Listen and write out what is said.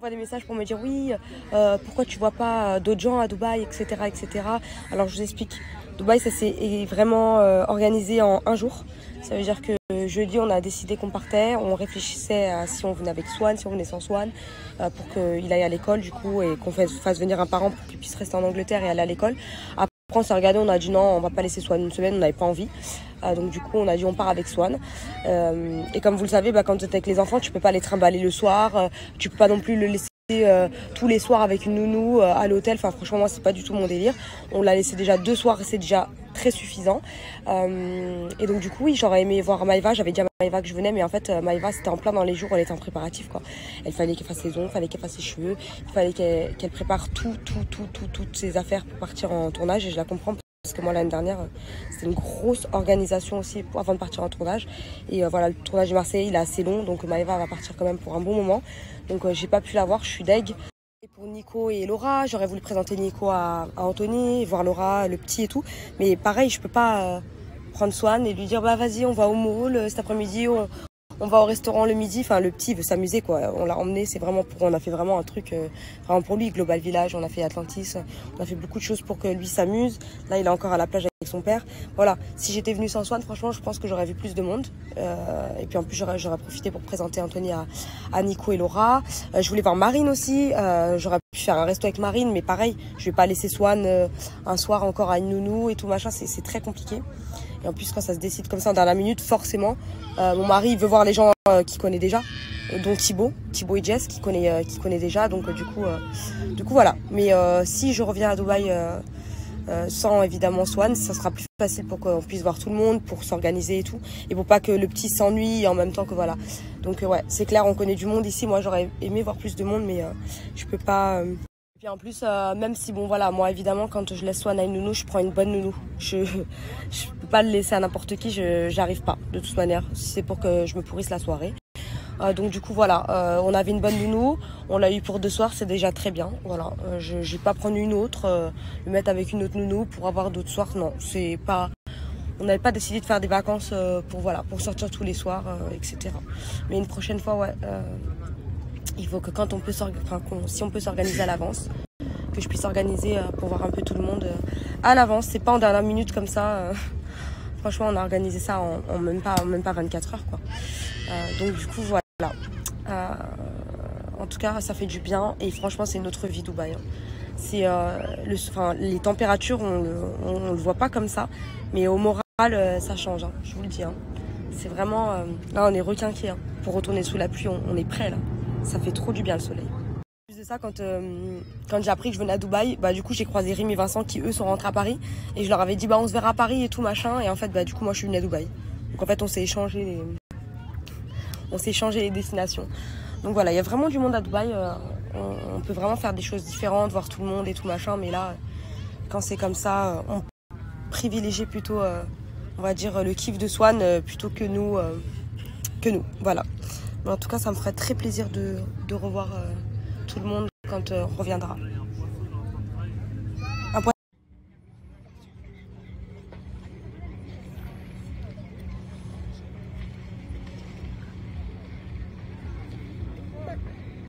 m'envoient des messages pour me dire oui, pourquoi tu vois pas d'autres gens à Dubaï, etc., etc. Alors je vous explique. Dubaï, ça s'est vraiment organisé en un jour. Ça veut dire que jeudi, on a décidé qu'on partait. On réfléchissait à si on venait avec Swan, si on venait sans Swan, pour qu'il aille à l'école du coup et qu'on fasse venir un parent pour qu'il puisse rester en Angleterre et aller à l'école. Après, on s'est regardé, on a dit non, on va pas laisser Swan une semaine, on n'avait pas envie. Donc du coup, on a dit on part avec Swan. Et comme vous le savez, quand tu es avec les enfants, tu peux pas les trimballer le soir. Tu peux pas non plus le laisser tous les soirs avec une nounou à l'hôtel. Enfin franchement moi c'est pas du tout mon délire. On l'a laissé déjà 2 soirs et c'est déjà très suffisant. Et donc du coup oui, j'aurais aimé voir Maïva. J'avais dit à Maïva que je venais, mais en fait Maïva c'était en plein dans les jours où elle était en préparatif quoi. Il fallait qu'elle fasse ses ongles, il fallait qu'elle fasse ses cheveux, il fallait qu'elle prépare toutes ses affaires pour partir en tournage, et je la comprends. Parce que moi l'année dernière c'était une grosse organisation aussi avant de partir en tournage. Et voilà, le tournage de Marseille il est assez long, donc Maïva va partir quand même pour un bon moment. Donc j'ai pas pu la voir, je suis deg. Et pour Nico et Laura, j'aurais voulu présenter Nico à Anthony, voir Laura, le petit et tout. Mais pareil, je peux pas prendre Swan et lui dire bah vas-y on va au mall cet après-midi, on va au restaurant le midi. Enfin le petit veut s'amuser quoi. On l'a emmené, c'est vraiment on a fait vraiment un truc vraiment pour lui. Global Village, on a fait Atlantis, on a fait beaucoup de choses pour que lui s'amuse. Là il est encore à la plage avec son père. Voilà, si j'étais venue sans Swan, franchement je pense que j'aurais vu plus de monde. Et puis en plus j'aurais profité pour présenter Anthony à Nico et Laura. Je voulais voir Marine aussi. J'aurais pu faire un resto avec Marine, mais pareil, je vais pas laisser Swan un soir encore à une nounou et tout machin. C'est très compliqué. Et en plus, quand ça se décide comme ça en dernière minute, forcément, mon mari il veut voir les gens qu'il connaît déjà, dont Thibaut et Jess qui connaît déjà. Donc du coup voilà. Mais si je reviens à Dubaï sans évidemment Swan, ça sera plus facile pour qu'on puisse voir tout le monde, pour s'organiser et tout, et pour pas que le petit s'ennuie en même temps que voilà. Donc ouais, c'est clair, on connaît du monde ici. Moi, j'aurais aimé voir plus de monde, mais je peux pas. Et puis en plus, même si bon voilà, moi évidemment quand je laisse Swan à une nounou, je prends une bonne nounou. Je peux pas le laisser à n'importe qui, j'arrive pas de toute manière. C'est pour que je me pourrisse la soirée. Donc du coup voilà, on avait une bonne nounou, on l'a eu pour 2 soirs, c'est déjà très bien. Voilà, je vais pas prendre une autre, le mettre avec une autre nounou pour avoir d'autres soirs. Non, c'est pas. On n'avait pas décidé de faire des vacances pour sortir tous les soirs, etc. Mais une prochaine fois, ouais. Il faut que quand on peut si on peut s'organiser à l'avance, que je puisse organiser pour voir un peu tout le monde à l'avance. C'est pas en dernière minute comme ça. Franchement, on a organisé ça en même pas 24 heures quoi. Donc du coup voilà. En tout cas, ça fait du bien et franchement, c'est une autre vie Dubaï. Hein. C'est les températures, on le voit pas comme ça, mais au moral, ça change. Hein, je vous le dis. Hein. C'est vraiment là, on est requinqué. Hein. Pour retourner sous la pluie, on est prêt là. Ça fait trop du bien le soleil. En plus de ça, quand j'ai appris que je venais à Dubaï, du coup j'ai croisé Rim et Vincent qui eux sont rentrés à Paris et je leur avais dit on se verra à Paris et tout machin, et en fait du coup moi je suis venue à Dubaï. Donc en fait on s'est échangé les destinations. Donc voilà, il y a vraiment du monde à Dubaï, on peut vraiment faire des choses différentes, voir tout le monde et tout machin, mais là quand c'est comme ça, on privilégie plutôt on va dire le kiff de Swan plutôt que nous voilà. Mais en tout cas, ça me ferait très plaisir de revoir tout le monde quand on reviendra.